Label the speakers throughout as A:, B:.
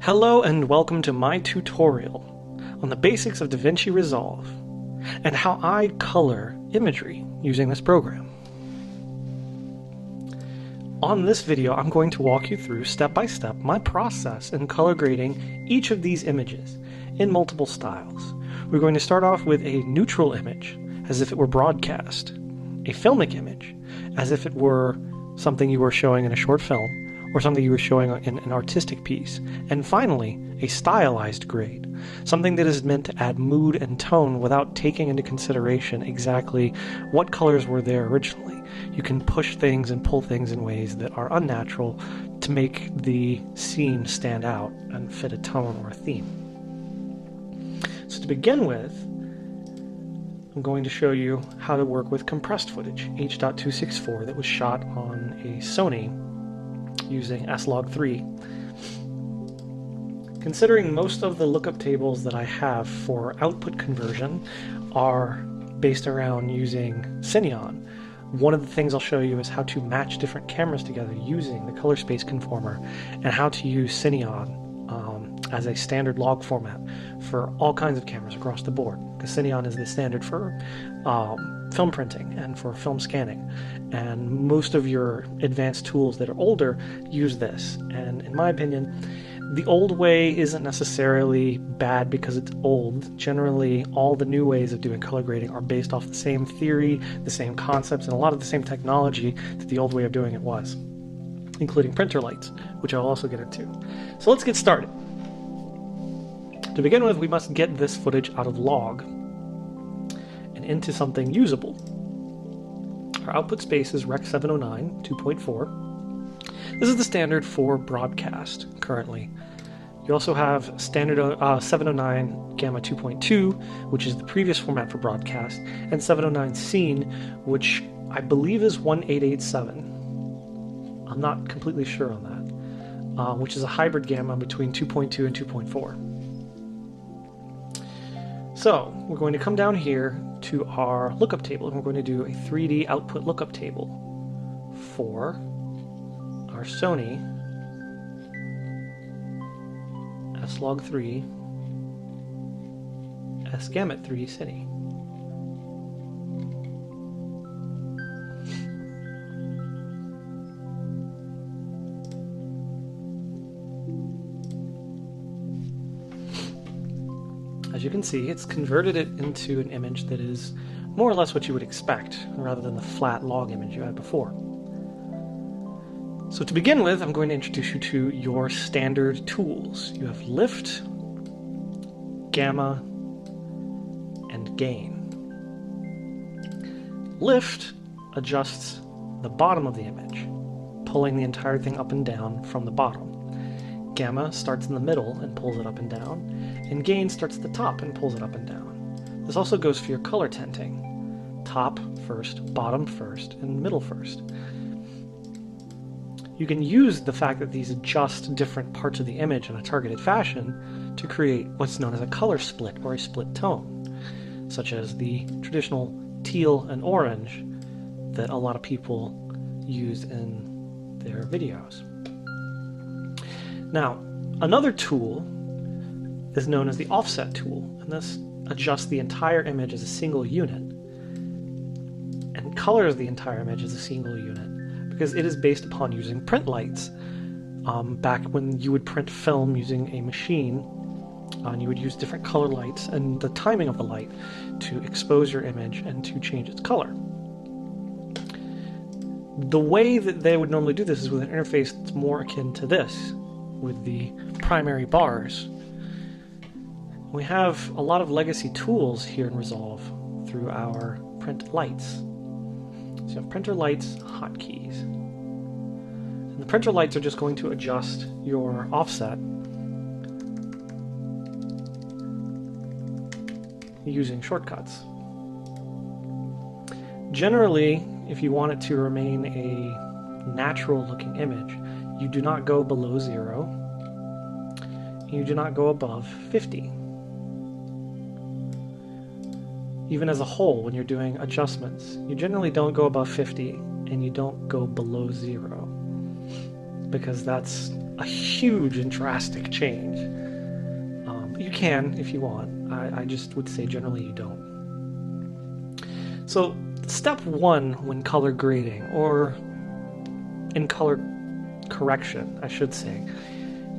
A: Hello and welcome to my tutorial on the basics of Davinci Resolve and how I color imagery using this program. On this video, I'm going to walk you through step by step my process in color grading each of these images in multiple styles. We're going to start off with a neutral image as if it were broadcast, a filmic image as if it were something you were showing in a short film, or something you were showing in an artistic piece, and finally, a stylized grade, something that is meant to add mood and tone without taking into consideration exactly what colors were there originally. You can push things and pull things in ways that are unnatural to make the scene stand out and fit a tone or a theme. So to begin with, I'm going to show you how to work with compressed footage, H.264, that was shot on a Sony using S-Log3. Considering most of the lookup tables that I have for output conversion are based around using Cineon, one of the things I'll show you is how to match different cameras together using the color space conformer and how to use Cineon as a standard log format for all kinds of cameras across the board, because Cineon is the standard for film printing and for film scanning, and most of your advanced tools that are older use this. And in my opinion, the old way isn't necessarily bad because it's old. Generally, all the new ways of doing color grading are based off the same theory, the same concepts, and a lot of the same technology that the old way of doing it was, including printer lights, which I'll also get into. So let's get started. To begin with, we must get this footage out of log and into something usable. Our output space is Rec 709 2.4. This is the standard for broadcast currently. You also have standard 709 Gamma 2.2, which is the previous format for broadcast, and 709 Scene, which I believe is 1887. I'm not completely sure on that, which is a hybrid gamma between 2.2 and 2.4. So we're going to come down here to our lookup table, and we're going to do a 3D output lookup table for our Sony S-Log3 S-Gamut 3 Cine. As you can see, it's converted it into an image that is more or less what you would expect, rather than the flat log image you had before. So to begin with, I'm going to introduce you to your standard tools. You have lift, gamma, and gain. Lift adjusts the bottom of the image, pulling the entire thing up and down from the bottom. Gamma starts in the middle and pulls it up and down, and gain starts at the top and pulls it up and down. This also goes for your color tinting. Top first, bottom first, and middle first. You can use the fact that these adjust different parts of the image in a targeted fashion to create what's known as a color split or a split tone, such as the traditional teal and orange that a lot of people use in their videos. Now, another tool is known as the offset tool, and this adjusts the entire image as a single unit and colors the entire image as a single unit because it is based upon using print lights. Back when you would print film using a machine, you would use different color lights and the timing of the light to expose your image and to change its color. The way that they would normally do this is with an interface that's more akin to this, with the primary bars. We have a lot of legacy tools here in Resolve through our print lights. So you have printer lights hotkeys. And the printer lights are just going to adjust your offset using shortcuts. Generally, if you want it to remain a natural looking image, you do not go below 0, and you do not go above 50. Even as a whole, when you're doing adjustments, you generally don't go above 50, and you don't go below 0, because that's a huge and drastic change. You can if you want. I just would say generally you don't. So step one when color grading, or in color correction, I should say,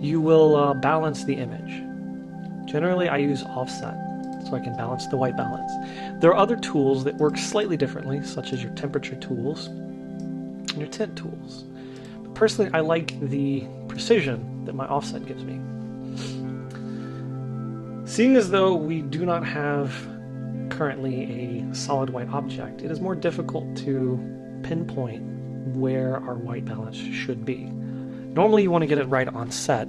A: you will balance the image. Generally, I use offset, so I can balance the white balance. There are other tools that work slightly differently, such as your temperature tools and your tint tools. But personally, I like the precision that my offset gives me. Seeing as though we do not have currently a solid white object, it is more difficult to pinpoint where our white balance should be. Normally you want to get it right on set,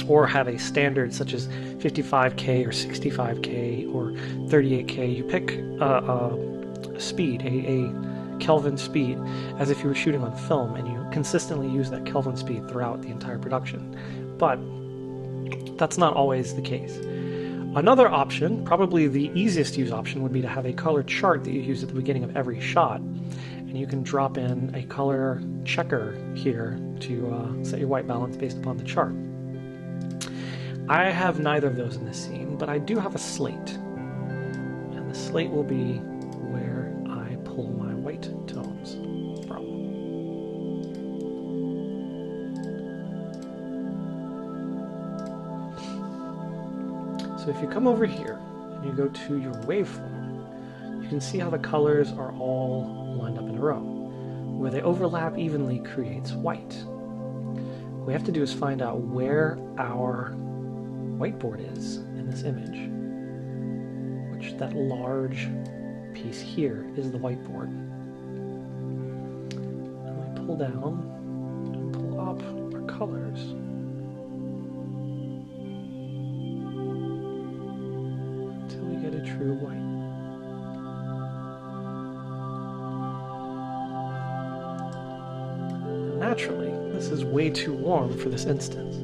A: or have a standard such as 55K or 65K or 38K. You pick a speed, a Kelvin speed, as if you were shooting on film, and you consistently use that Kelvin speed throughout the entire production. But that's not always the case. Another option, probably the easiest to use option, would be to have a color chart that you use at the beginning of every shot. And you can drop in a color checker here to set your white balance based upon the chart. I have neither of those in this scene, but I do have a slate. And the slate will be where I pull my white tones from. So if you come over here and you go to your waveform, you can see how the colors are all lined up in a row. Where they overlap evenly creates white. What we have to do is find out where our whiteboard is in this image, which that large piece here is the whiteboard. And we pull down and pull up our colors. Until we get a true white. Naturally, this is way too warm for this instance.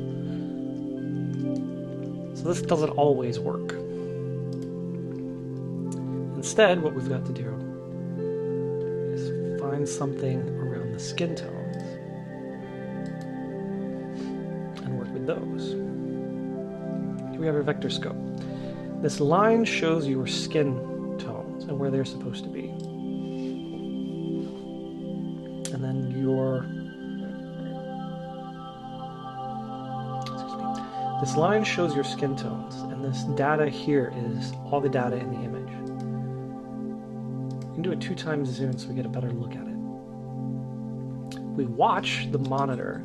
A: So this doesn't always work. Instead, what we've got to do is find something around the skin tones and work with those. Here we have our vector scope. This line shows your skin tones and where they're supposed to be. And then this line shows your skin tones, and this data here is all the data in the image. You can do a 2x zoom so we get a better look at it. We watch the monitor.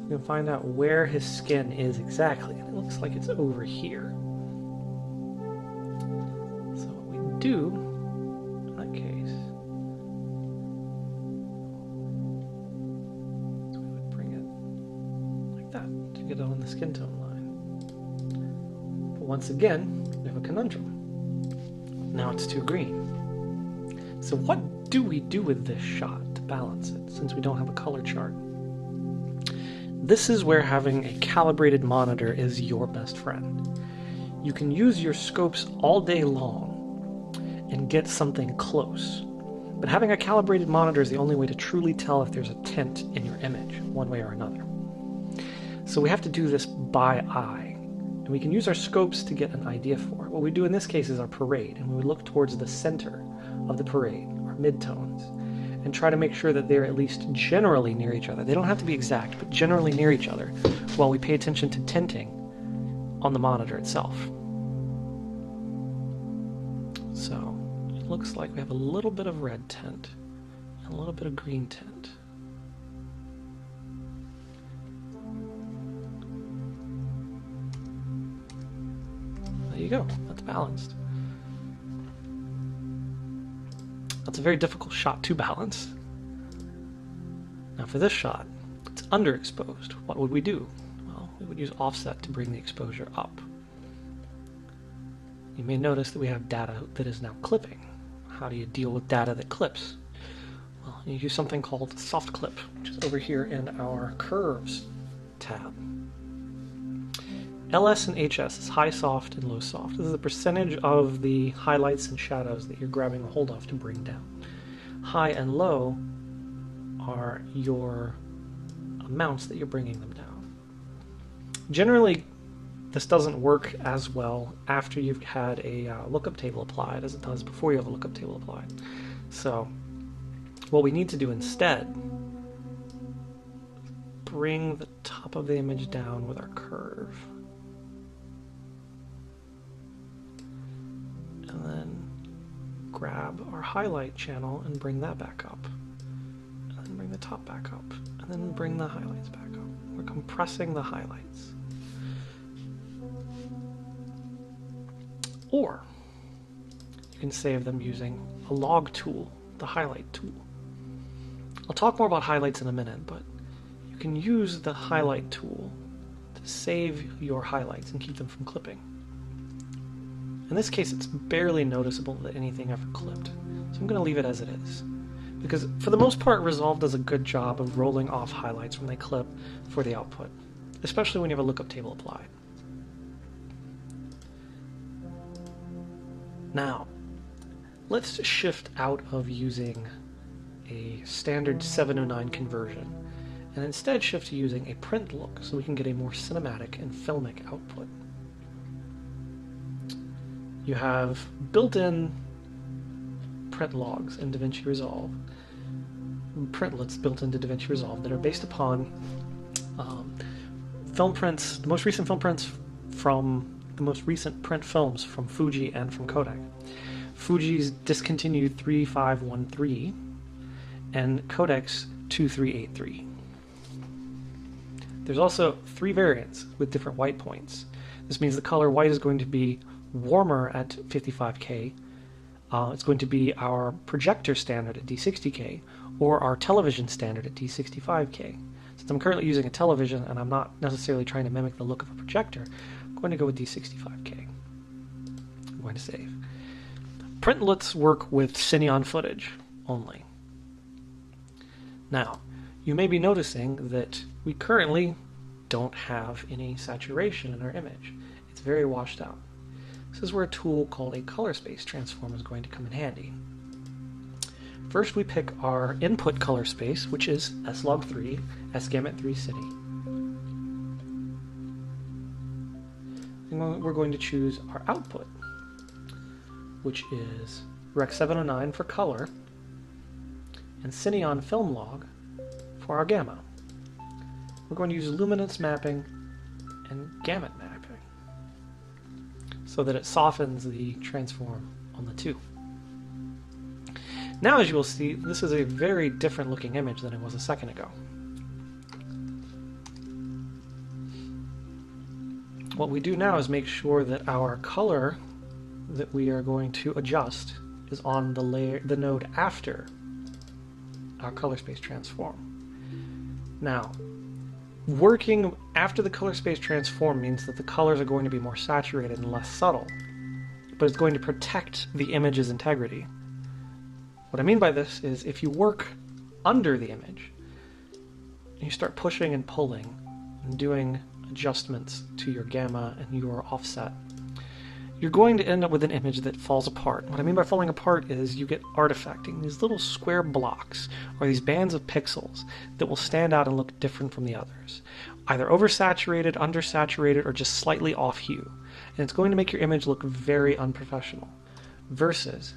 A: You can find out where his skin is exactly, and it looks like it's over here. So what we do in that case, so we would bring it like that to get it on the skin tone line. But once again, we have a conundrum. Now it's too green. So what do we do with this shot to balance it, since we don't have a color chart? This is where having a calibrated monitor is your best friend. You can use your scopes all day long and get something close. But having a calibrated monitor is the only way to truly tell if there's a tint in your image, one way or another. So we have to do this by eye. And we can use our scopes to get an idea for it. What we do in this case is our parade, and we would look towards the center of the parade, our midtones, and try to make sure that they're at least generally near each other. They don't have to be exact, but generally near each other, while we pay attention to tinting on the monitor itself. So it looks like we have a little bit of red tint and a little bit of green tint. There you go, that's balanced. That's a very difficult shot to balance. Now for this shot, it's underexposed. What would we do? Well, we would use offset to bring the exposure up. You may notice that we have data that is now clipping. How do you deal with data that clips? Well, you use something called soft clip, which is over here in our curves tab. LS and HS is high soft and low soft. This is the percentage of the highlights and shadows that you're grabbing a hold of to bring down. High and low are your amounts that you're bringing them down. Generally, this doesn't work as well after you've had a lookup table applied as it does before you have a lookup table applied. So what we need to do instead, bring the top of the image down with our curve. And then grab our highlight channel and bring that back up. And then bring the top back up. And then bring the highlights back up. We're compressing the highlights. Or you can save them using a log tool, the highlight tool. I'll talk more about highlights in a minute, but you can use the highlight tool to save your highlights and keep them from clipping. In this case, it's barely noticeable that anything ever clipped, so I'm going to leave it as it is. Because for the most part, Resolve does a good job of rolling off highlights when they clip for the output, especially when you have a lookup table applied. Now, let's shift out of using a standard 709 conversion and instead shift to using a print look so we can get a more cinematic and filmic output. You have built-in print logs in Davinci Resolve, printlets built into Davinci Resolve that are based upon film prints, the most recent film prints from the most recent print films from Fuji and from Kodak. Fuji's discontinued 3513 and Kodak's 2383. There's also 3 variants with different white points. This means the color white is going to be warmer at 55K. It's going to be our projector standard at D60K or our television standard at D65K. Since I'm currently using a television and I'm not necessarily trying to mimic the look of a projector, I'm going to go with D65K. I'm going to save. Printlets work with Cineon footage only. Now, you may be noticing that we currently don't have any saturation in our image. It's very washed out. This is where a tool called a color space transform is going to come in handy. First, we pick our input color space, which is S-Log3, S-Gamut3 City. And we're going to choose our output, which is Rec 709 for color, and Cineon Film Log for our gamma. We're going to use luminance mapping and gamut mapping so that it softens the transform on the two. Now, as you will see, this is a very different looking image than it was a second ago. What we do now is make sure that our color that we are going to adjust is on the layer, the node after our color space transform. Now, working after the color space transform means that the colors are going to be more saturated and less subtle, but it's going to protect the image's integrity. What I mean by this is if you work under the image, and you start pushing and pulling and doing adjustments to your gamma and your offset, you're going to end up with an image that falls apart. What I mean by falling apart is you get artifacting, these little square blocks or these bands of pixels that will stand out and look different from the others, either oversaturated, undersaturated, or just slightly off hue. And it's going to make your image look very unprofessional versus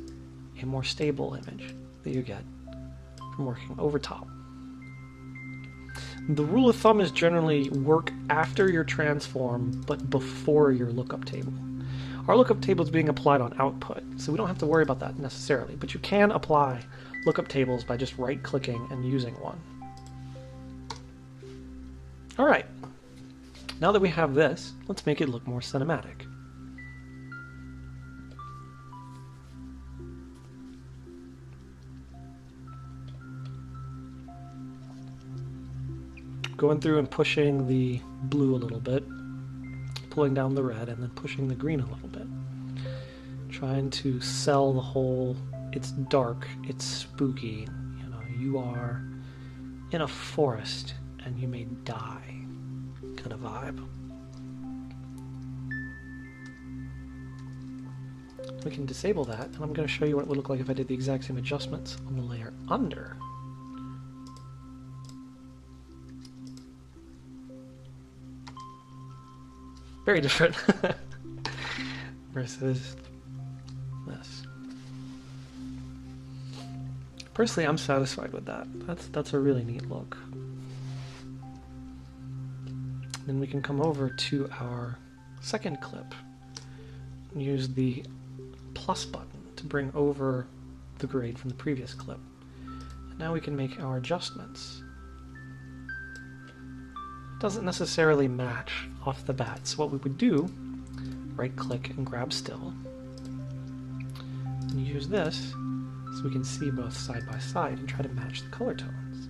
A: a more stable image that you get from working over top. The rule of thumb is generally work after your transform, but before your lookup table. Our lookup table is being applied on output, so we don't have to worry about that necessarily, but you can apply lookup tables by just right-clicking and using one. Alright, now that we have this, let's make it look more cinematic. Going through and pushing the blue a little bit, pulling down the red, and then pushing the green a little bit. Trying to sell the whole, it's dark, it's spooky, you know, you are in a forest and you may die kind of vibe. We can disable that, and I'm going to show you what it would look like if I did the exact same adjustments on the layer under. Very different. Versus this. Personally, I'm satisfied with that. That's a really neat look. Then we can come over to our second clip and use the plus button to bring over the grade from the previous clip. And now we can make our adjustments. Doesn't necessarily match off the bat, so what we would do, right click and grab still, and use this so we can see both side by side and try to match the color tones.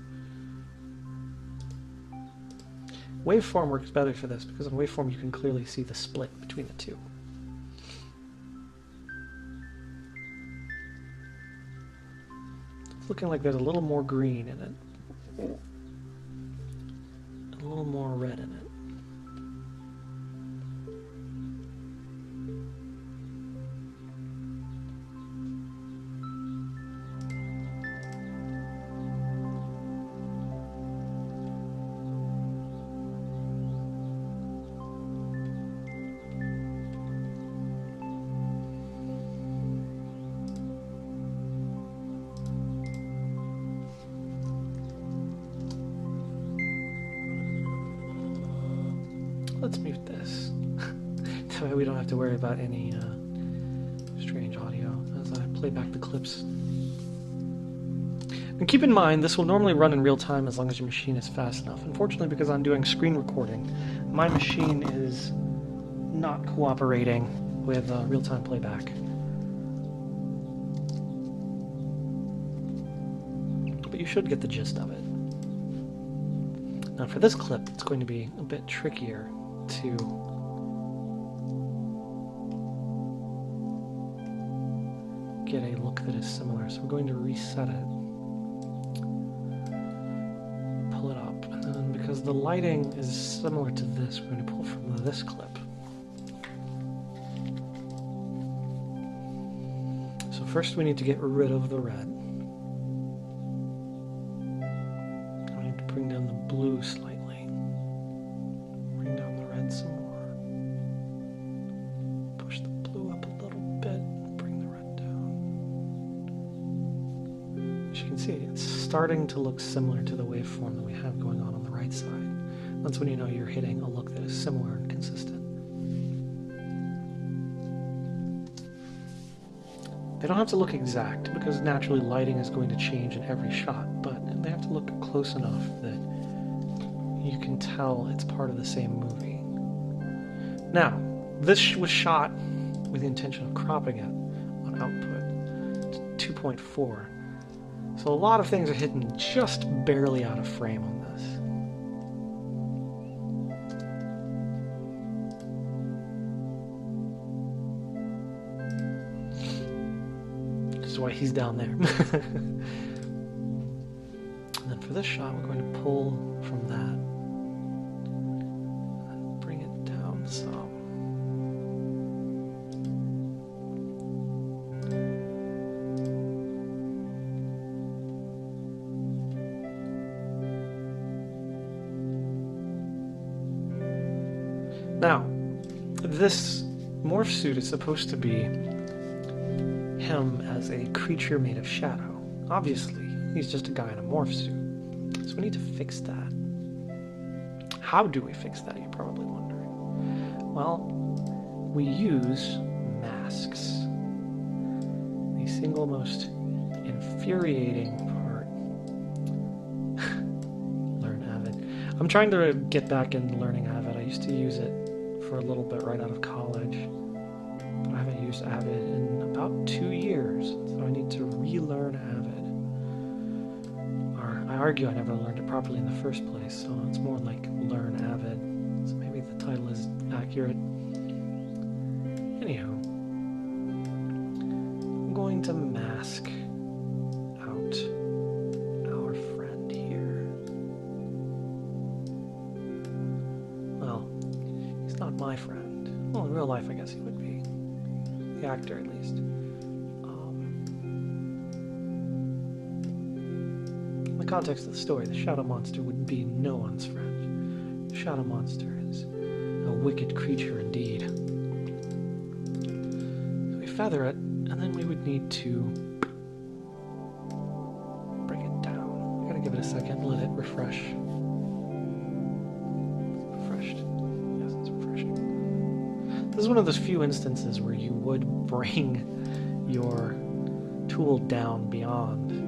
A: Waveform works better for this because in waveform you can clearly see the split between the two. It's looking like there's a little more green in it, and a little more red in it. Let's mute this. That way we don't have to worry about any strange audio as I play back the clips. And keep in mind, this will normally run in real time as long as your machine is fast enough. Unfortunately, because I'm doing screen recording, my machine is not cooperating with real-time playback. But you should get the gist of it. Now for this clip, it's going to be a bit trickier to get a look that is similar. So we're going to reset it, pull it up, and then because the lighting is similar to this, we're going to pull from this clip. So first we need to get rid of the red. I need to bring down the blue slightly. Bring down the red some more. Push the blue up a little bit. Bring the red down. As you can see, it's starting to look similar to the waveform that we have going on the right side. That's when you know you're hitting a look that is similar and consistent. They don't have to look exact, because naturally lighting is going to change in every shot, but they have to look close enough that you can tell it's part of the same movie. Now, this was shot with the intention of cropping it on output to 2.4. So a lot of things are hidden just barely out of frame on this. This is why he's down there. And then for this shot, we're going to pull from that. So now, this morph suit is supposed to be him as a creature made of shadow. Obviously, he's just a guy in a morph suit. So we need to fix that. How do we fix that, you're probably wondering. Well, we use masks. The single most infuriating part. Learn Avid. I'm trying to get back into learning Avid. I used to use it for a little bit right out of college, but I haven't used Avid in about 2 years, so I need to relearn Avid. Or I argue I never learned it properly in the first place, so it's more like Learn Avid. So maybe the title is accurate. Anyhow, I'm going to mask out our friend here. Well, he's not my friend. Well, in real life, I guess he would be. The actor, at least. In the context of the story, the Shadow Monster would be no one's friend. The Shadow Monster is a A wicked creature indeed. So we feather it, and then we would need to break it down. We gotta give it a second, let it refresh. Refreshed. Yes, it's refreshing. This is one of those few instances where you would bring your tool down beyond,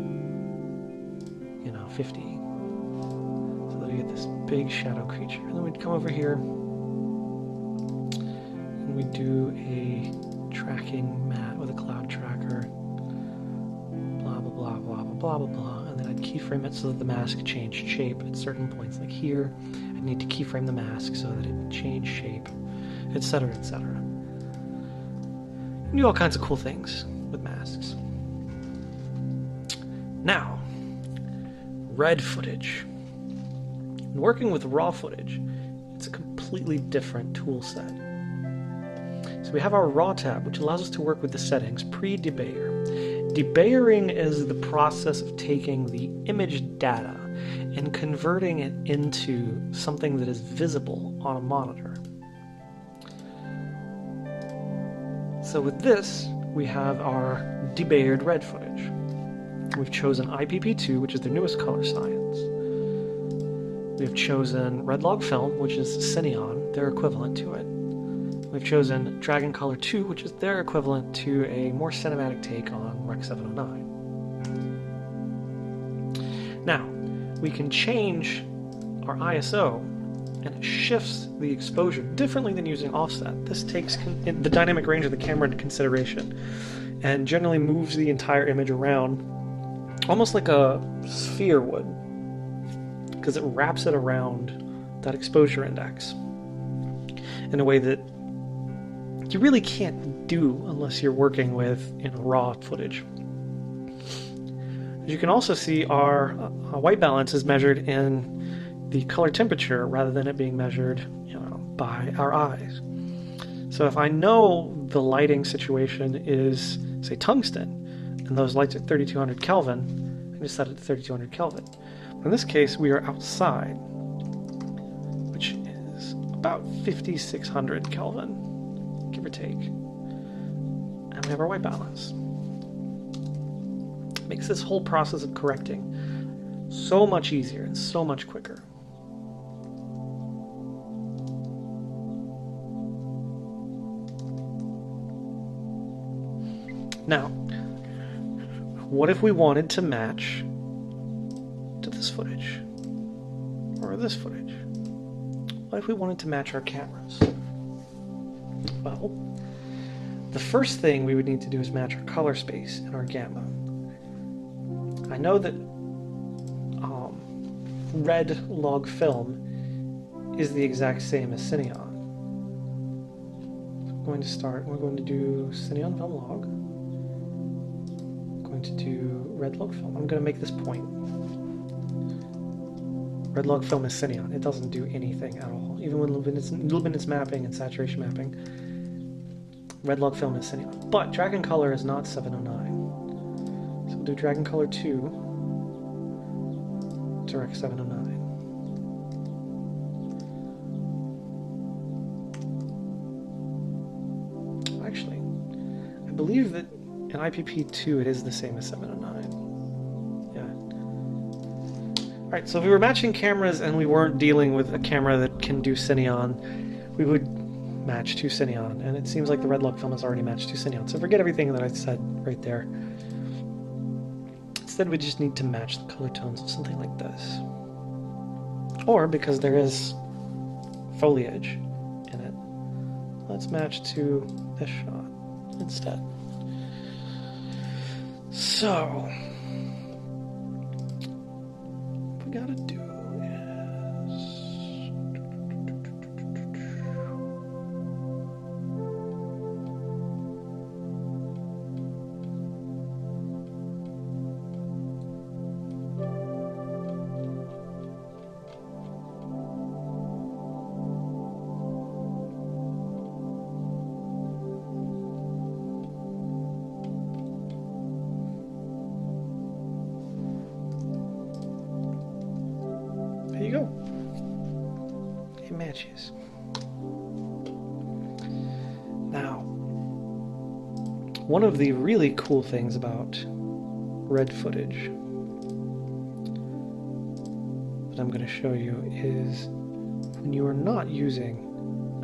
A: 50. So that you get this big shadow creature. And then we'd come over here and we'd do a tracking mat with a cloud tracker. Blah, blah, blah, blah, blah, blah, blah, blah. And then I'd keyframe it so that the mask changed shape at certain points, like here. I'd need to keyframe the mask so that it changed shape, etc., etc. You do all kinds of cool things with masks. Now, red footage. When working with raw footage, it's a completely different tool set. So we have our raw tab, which allows us to work with the settings pre-debayer. Debayering is the process of taking the image data and converting it into something that is visible on a monitor. So with this, we have our debayered red footage. We've chosen IPP2, which is the newest color science. We've chosen Red Log Film, which is Cineon, their equivalent to it. We've chosen Dragon Color 2, which is their equivalent to a more cinematic take on Rec. 709. Now, we can change our ISO, and it shifts the exposure differently than using offset. This takes the dynamic range of the camera into consideration, and generally moves the entire image around almost like a sphere would, because it wraps it around that exposure index in a way that you really can't do unless you're working with raw footage. As you can also see, our white balance is measured in the color temperature rather than it being measured by our eyes. So if I know the lighting situation is, say, tungsten, and those lights are 3200 Kelvin, I just set it to 3200 Kelvin. But in this case, we are outside, which is about 5600 Kelvin, give or take. And we have our white balance. Makes this whole process of correcting so much easier and so much quicker. Now, what if we wanted to match to this footage? Or this footage? What if we wanted to match our cameras? Well, the first thing we would need to do is match our color space and our gamma. I know that red log film is the exact same as Cineon. So we're going to do Cineon film log. To do red log film. I'm going to make this point. Red log film is Cineon. It doesn't do anything at all. Even with luminance mapping and saturation mapping, red log film is Cineon. But Dragon Color is not 709. So we'll do Dragon Color 2 to Rec. 709. Actually, I believe that in IPP2, it is the same as 709. Yeah. Alright, so if we were matching cameras and we weren't dealing with a camera that can do Cineon, we would match to Cineon. And it seems like the red log film is already matched to Cineon. So forget everything that I said right there. Instead, we just need to match the color tones of something like this. Or, because there is foliage in it, let's match to this shot instead. So, what we gotta do is... There you go. It matches. One of the really cool things about red footage that I'm going to show you is when you are not using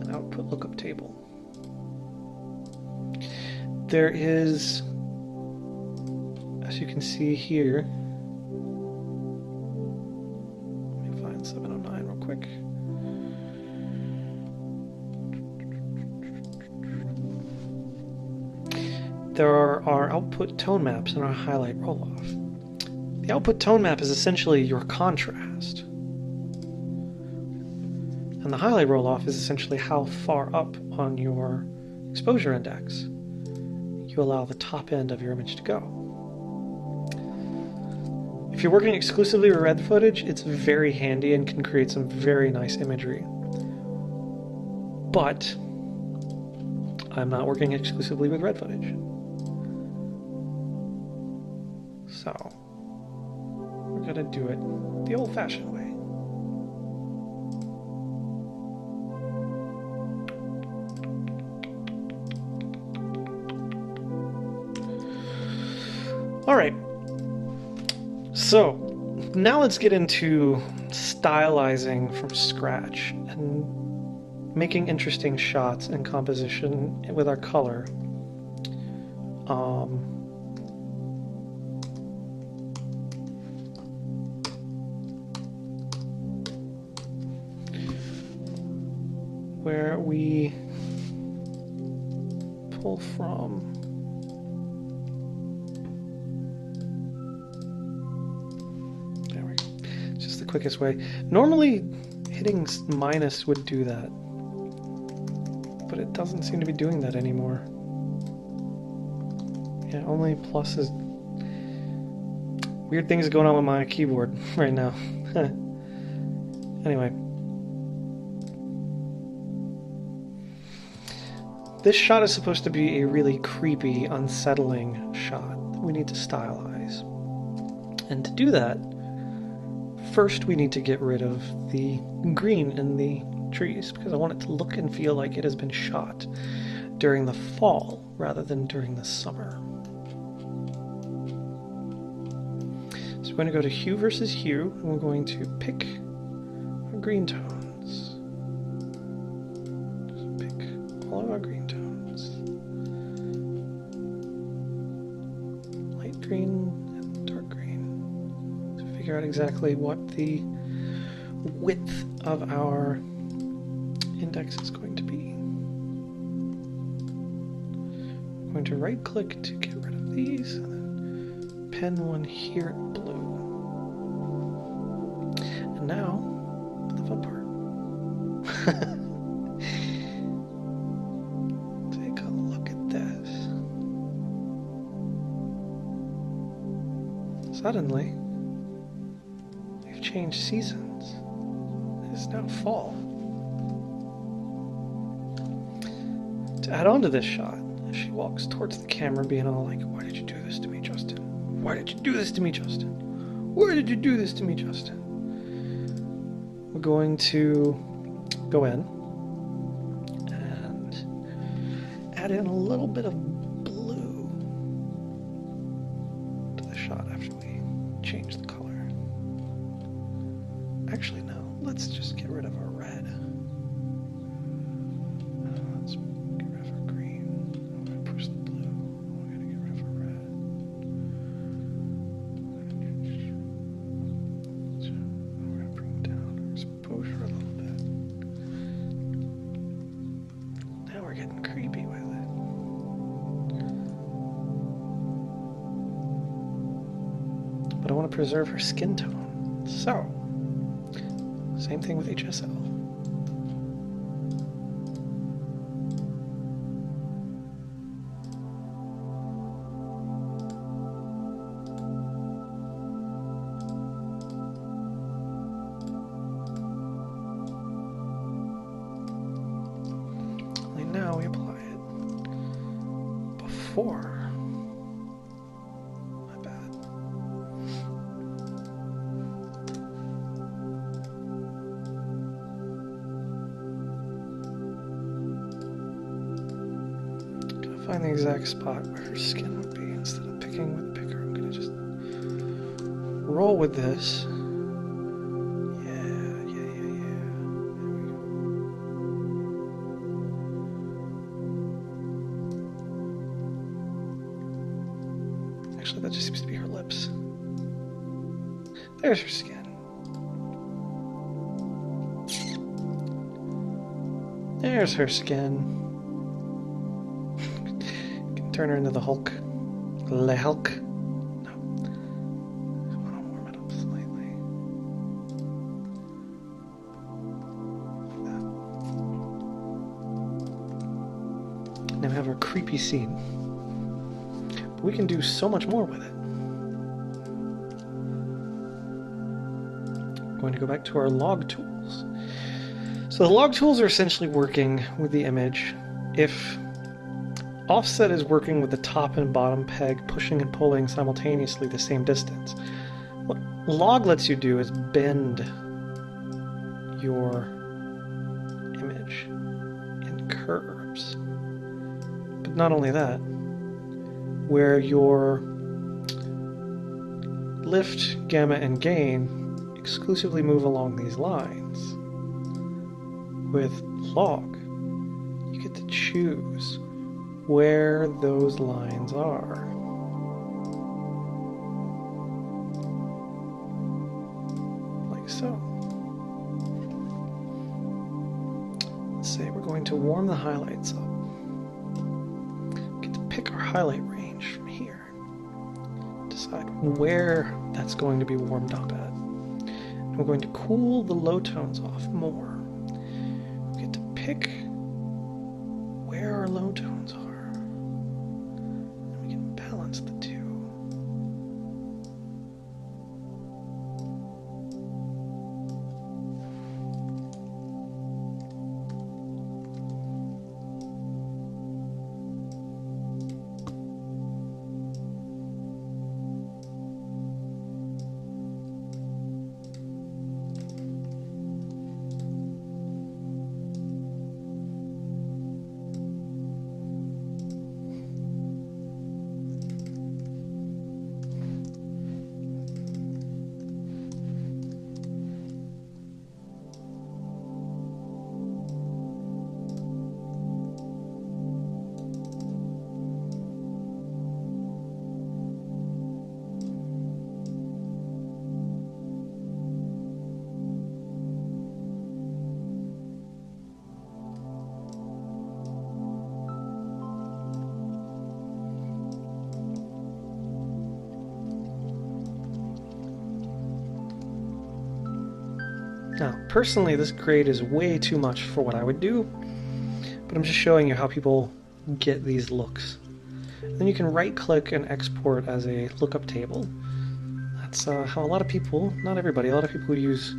A: an output lookup table. There is, as you can see here, let me find 709 real quick. There are our output tone maps and our highlight roll-off. The output tone map is essentially your contrast. And the highlight roll-off is essentially how far up on your exposure index you allow the top end of your image to go. If you're working exclusively with red footage, it's very handy and can create some very nice imagery. But I'm not working exclusively with red footage. So we're going to do it the old-fashioned way. All right, so now let's get into stylizing from scratch and making interesting shots and composition with our color. Where we pull from quickest way. Normally hitting minus would do that, but it doesn't seem to be doing that anymore. Yeah, only plus is... Weird things going on with my keyboard right now. Anyway. This shot is supposed to be a really creepy, unsettling shot that we need to stylize. And to do that, first, we need to get rid of the green in the trees because I want it to look and feel like it has been shot during the fall rather than during the summer. So we're going to go to hue versus hue, and we're going to pick our green tones. Just pick all of our green tones. Light green and dark green. Figure out exactly what the width of our index is going to be. I'm going to right click to get rid of these and then pen one here at blue. And now the fun part. Take a look at this. Suddenly change seasons. It is now fall. To add on to this shot, she walks towards the camera being all like, "Why did you do this to me, Justin? Why did you do this to me, Justin? Why did you do this to me, Justin?" We're going to go in and add in a little bit of blue to the shot after we change the color. Actually, no. Let's just get rid of our red. Let's get rid of our green. I'm going to push the blue. We're going to get rid of our red. We're going to bring down our exposure a little bit. Now we're getting creepy with it. But I want to preserve her skin tone. So, same thing with HSL. Only now we apply it before. find the exact spot where her skin would be. Instead of picking with the picker, I'm gonna just roll with this. Actually, that just seems to be her lips. There's her skin. There's her skin. You can turn her into the Hulk. Le Hulk. No. I want to warm it up slightly. Like that. Now we have our creepy scene. But we can do so much more with it. I'm going to go back to our log tools. So the log tools are essentially working with the image. If offset is working with the top and bottom peg pushing and pulling simultaneously the same distance, what log lets you do is bend your image in curves. But not only that, where your lift, gamma, and gain exclusively move along these lines, with log, you get to choose where those lines are. Like so. Let's say we're going to warm the highlights up. We get to pick our highlight range from here. Decide where that's going to be warmed up at. And we're going to cool the low tones off more. Pick where our low tones are, and we can balance the two. Now, personally, this grade is way too much for what I would do, but I'm just showing you how people get these looks. Then you can right-click and export as a lookup table. That's how a lot of people, not everybody, a lot of people who use...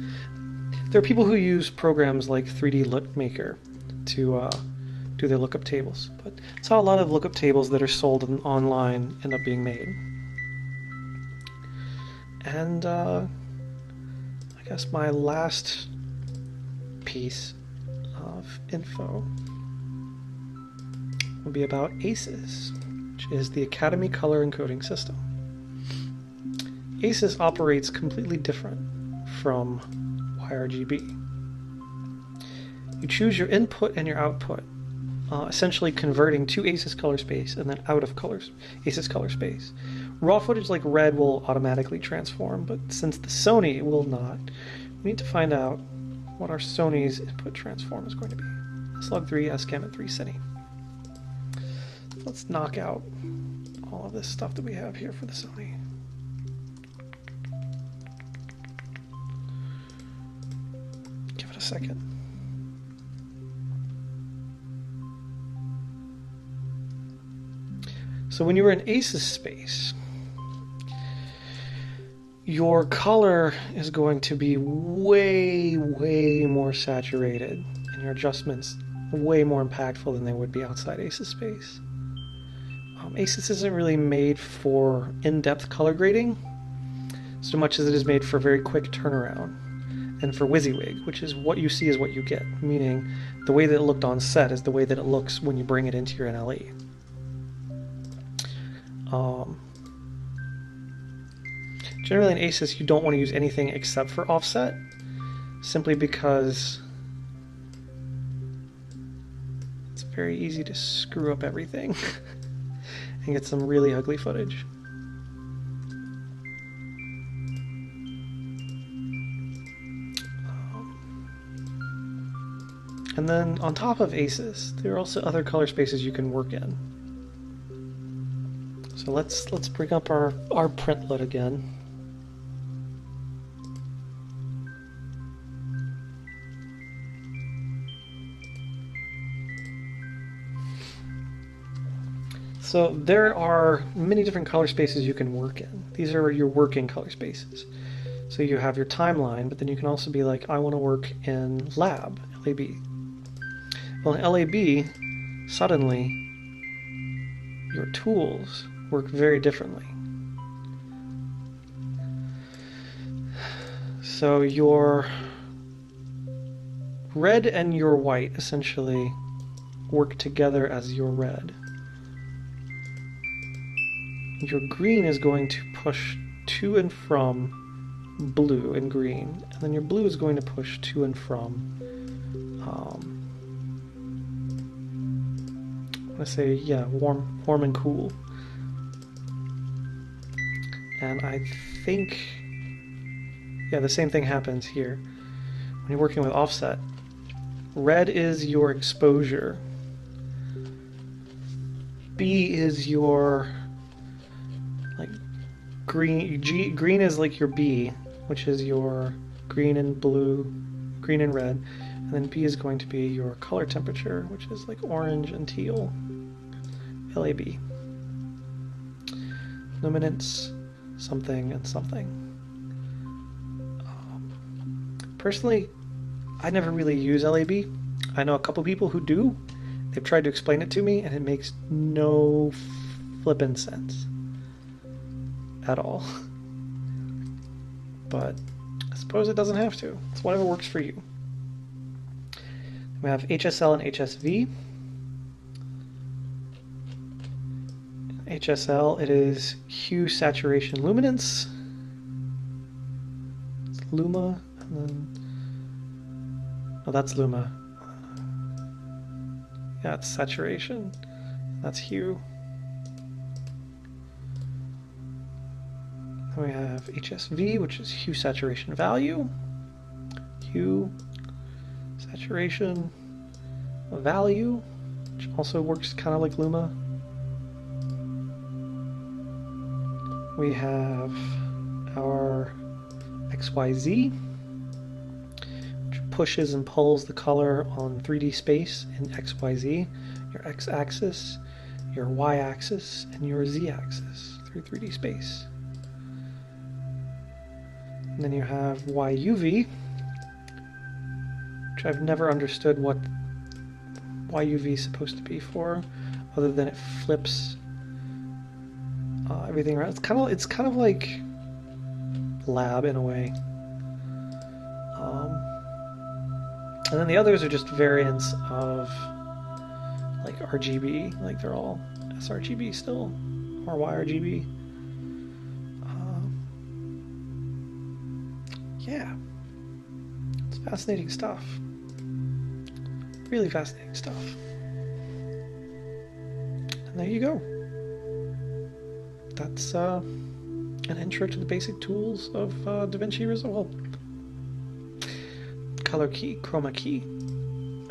A: There are people who use programs like 3D Look Maker to do their lookup tables, but that's how a lot of lookup tables that are sold online end up being made. And I guess my last piece of info will be about ACES, which is the Academy Color Encoding System. ACES operates completely different from YRGB. You choose your input and your output, essentially converting to ACES color space and then out of ACES color space. Raw footage like red will automatically transform, but since the Sony will not, we need to find out what our Sony's input transform is going to be. S-Log3, S-Gamut 3 Cine. Let's knock out all of this stuff that we have here for the Sony. Give it a second. So when you were in ACES space, your color is going to be way more saturated, and your adjustments way more impactful than they would be outside ACES space. ACES isn't really made for in-depth color grading so much as it is made for very quick turnaround and for WYSIWYG, which is what you see is what you get, meaning the way that it looked on set is the way that it looks when you bring it into your NLE. Generally in ACES you don't want to use anything except for offset, simply because it's very easy to screw up everything and get some really ugly footage. And then on top of ACES, there are also other color spaces you can work in. So let's bring up our printlet again. So there are many different color spaces you can work in. These are your working color spaces. So you have your timeline, but then you can also be like, I want to work in lab, LAB. Well, in LAB, suddenly your tools work very differently. So your red and your white essentially work together as your red. Your green is going to push to and from blue and green, and then your blue is going to push to and from, let's say, yeah, warm and cool. And I think, yeah, the same thing happens here. When you're working with offset, red is your exposure, B is your like green, green is like your B, which is your green and blue, green and red, and then B is going to be your color temperature, which is like orange and teal, LAB. Luminance, something and something. Personally, I never really use LAB. I know a couple people who do. They've tried to explain it to me, and it makes no flippin' sense at all. But I suppose it doesn't have to. It's whatever works for you. We have HSL and HSV. HSL, it is hue, saturation, luminance. It's Luma, and then, oh, that's Luma. Yeah, it's saturation. That's hue. Then we have HSV, which is hue, saturation, value. Hue, saturation, value, which also works kind of like Luma. We have our XYZ, which pushes and pulls the color on 3D space in XYZ, your X-axis, your Y-axis, and your Z-axis through 3D space. And then you have YUV, which I've never understood what YUV is supposed to be for, other than it flips everything around. It's kind of like lab in a way. And then the others are just variants of like RGB, like they're all sRGB still, or YRGB. Yeah, it's fascinating stuff. Really fascinating stuff. And there you go. That's an intro to the basic tools of Davinci Resolve. Color key, chroma key.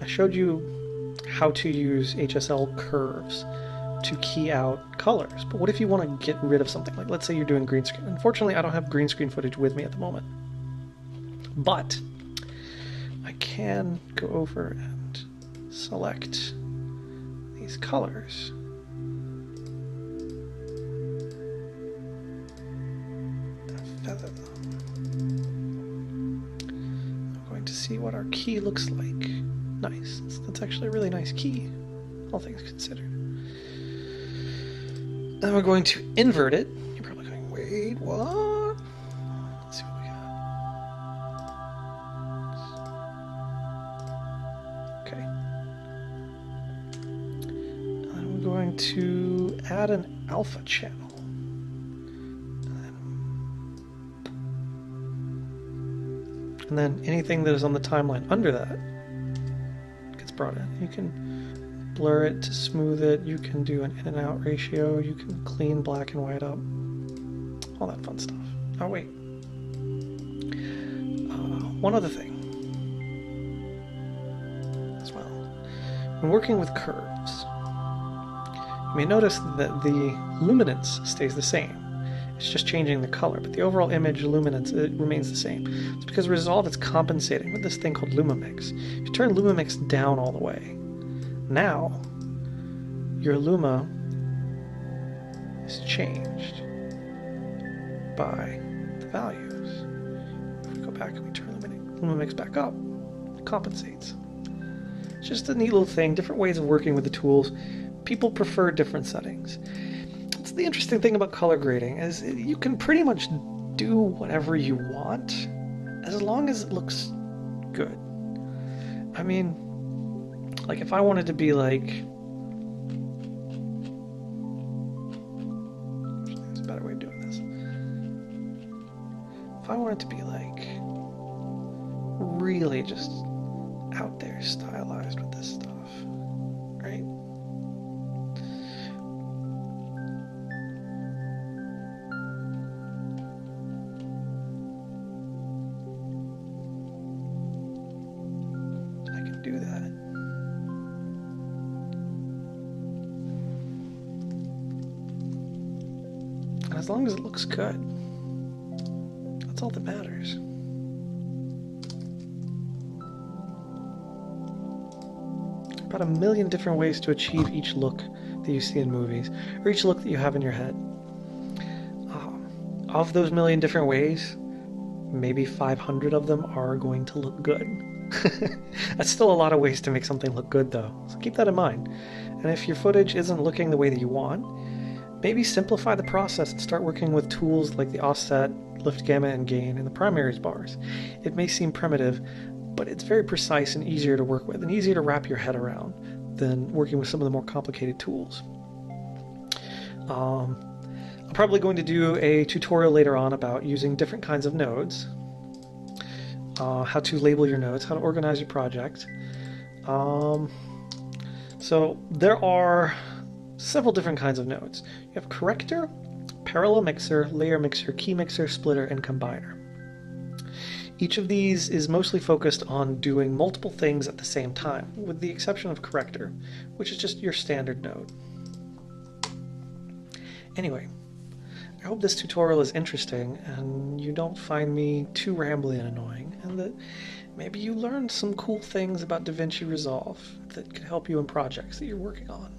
A: I showed you how to use HSL curves to key out colors, but what if you want to get rid of something? Like, let's say you're doing green screen. Unfortunately, I don't have green screen footage with me at the moment, but I can go over and select these colors. Feather them. I'm going to see what our key looks like. Nice. That's actually a really nice key, all things considered. Then we're going to invert it. You're probably going, wait, what? Let's see what we got. Okay. I'm going to add an alpha channel. And then anything that is on the timeline under that gets brought in. You can blur it to smooth it. You can do an in and out ratio. You can clean black and white up. All that fun stuff. Oh, wait. One other thing as well. When working with curves, you may notice that the luminance stays the same. It's just changing the color, but the overall image luminance, it remains the same. It's because Resolve is compensating with this thing called Lumamix. If you turn Lumamix down all the way, now your Luma is changed by the values. If we go back and we turn Lumamix back up, it compensates. It's just a neat little thing, different ways of working with the tools. People prefer different settings. It's the interesting thing about color grading is you can pretty much do whatever you want as long as it looks good. I mean, like if I wanted to be like, there's a better way of doing this. If I wanted to be like really just out there stylized with this stuff, right? I can do that. And as long as it looks good, that's all that matters. About 1 million different ways to achieve each look that you see in movies, or each look that you have in your head. Of those 1 million different ways, maybe 500 of them are going to look good. That's still a lot of ways to make something look good, though, so keep that in mind. And if your footage isn't looking the way that you want, maybe simplify the process and start working with tools like the offset, lift, gamma, and gain in the primaries bars. It may seem primitive, but it's very precise and easier to work with and easier to wrap your head around than working with some of the more complicated tools. I'm probably going to do a tutorial later on about using different kinds of nodes, how to label your nodes, how to organize your project. So there are several different kinds of nodes. You have corrector, parallel mixer, layer mixer, key mixer, splitter, and combiner. Each of these is mostly focused on doing multiple things at the same time, with the exception of corrector, which is just your standard node. Anyway, I hope this tutorial is interesting and you don't find me too rambly and annoying, and that maybe you learned some cool things about Davinci Resolve that could help you in projects that you're working on.